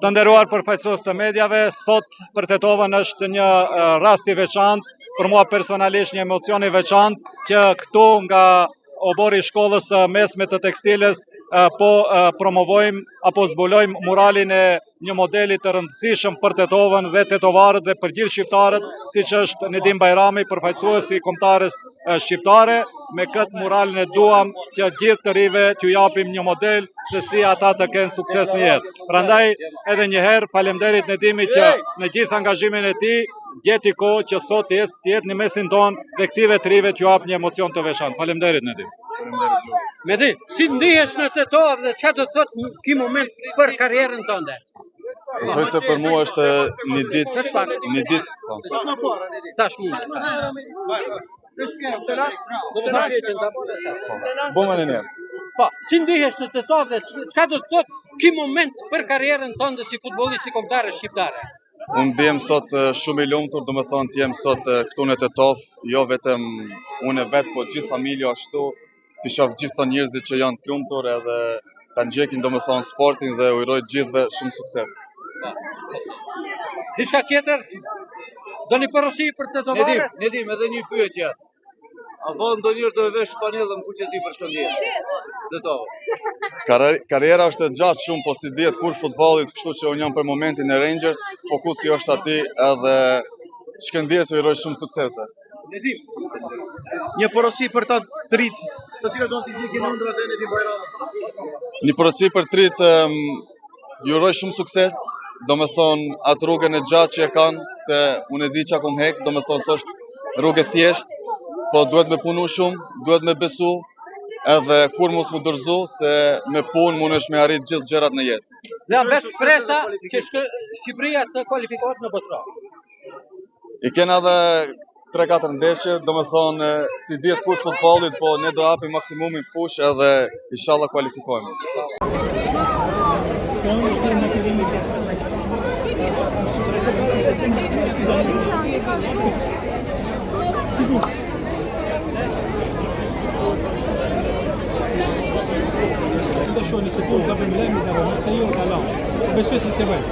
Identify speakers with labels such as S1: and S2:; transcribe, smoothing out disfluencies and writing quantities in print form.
S1: Të nderuar përfaqësues të medjave, sot për Tetovën është një rast i veçantë, për mua personalisht një emocion i veçantë që këtu nga obori i shkollës mesme të tekstilës po promovojmë apo zbulojmë muralin e një modeli të rëndësishëm për Tetovën dhe tetovarët dhe për gjithë shqiptarët, siç është Nedim Bajrami, përfaqësuesi i kombëtarës shqiptare. Me këtë muralin e duam që gjithë të rive t'ju japim një model se si ata të kenë sukses në jetë. Prandaj edhe një herë faleminderit Nedimi që në gjithë angazhimin e tij gjeti kohë që sot të jetë në mesin tonë dhe këtive të rive t'ju jap një emocion të veçantë. Faleminderit Nedim.
S2: Medi, si ndihesh në Tetovë dhe çfarë do të thotë ky moment për karrierën tënde?
S3: Besoj se për mua është një ditë.
S2: Tash mund.
S3: Bëmë në një.
S2: Po, si ndihesh në Tetovë dhe çfarë do të thotë ky moment për karrierën tënde si futbollist si kombëtare shqiptare?
S3: Unë ndihem sot shumë i lumtur, domethënë të jem sot këtu në Tetovë, jo vetëm unë vetë, po gjithë familja ashtu. Të shoh gjithë të njerëzit që janë të lumtur edhe ta ndjekin domethënë sportin dhe uroj gjithëve shumë sukses.
S2: Diçka tjetër? Doni porosi për Tetovarët?
S4: Nedim, edhe një pyetje. A vao ndonjëherë do e vesh panellën kuqezi për shkëndijë? Tetovë.
S3: Karriera është e gjatë shumë, po si dihet kur futbollit, kështu që unë jam për momentin e Rangers, fokusi është aty edhe Shkëndijës u uroj shumë suksese.
S5: Nedim, një porosi për ta të rit, të cilët do t'i ndjekin ëndrat e Nedim Bajramit.
S3: Një porosi për të rit, ju uroj shumë sukses, domethënë atë rrugën e gjatë që e kanë, se unë e di çka kam hek, domethënë s'është rrugë e thjeshtë, po duhet me punu shumë, duhet me besu, edhe kur mos mu dorëzu, se me punë mundesh me arrit gjithë gjërat në jetë.
S2: Dhe vetë shpresa që Shqipëria të kualifikohet në botror.
S3: I kena edhe 3-4 ndeshje, domethënë si dihet kur futbollit, po ne do japim maksimumin fush edhe inshallah kualifikohemi.
S6: Shoni se tu ka problemi dhe nëse jo ka besoj se se bëj.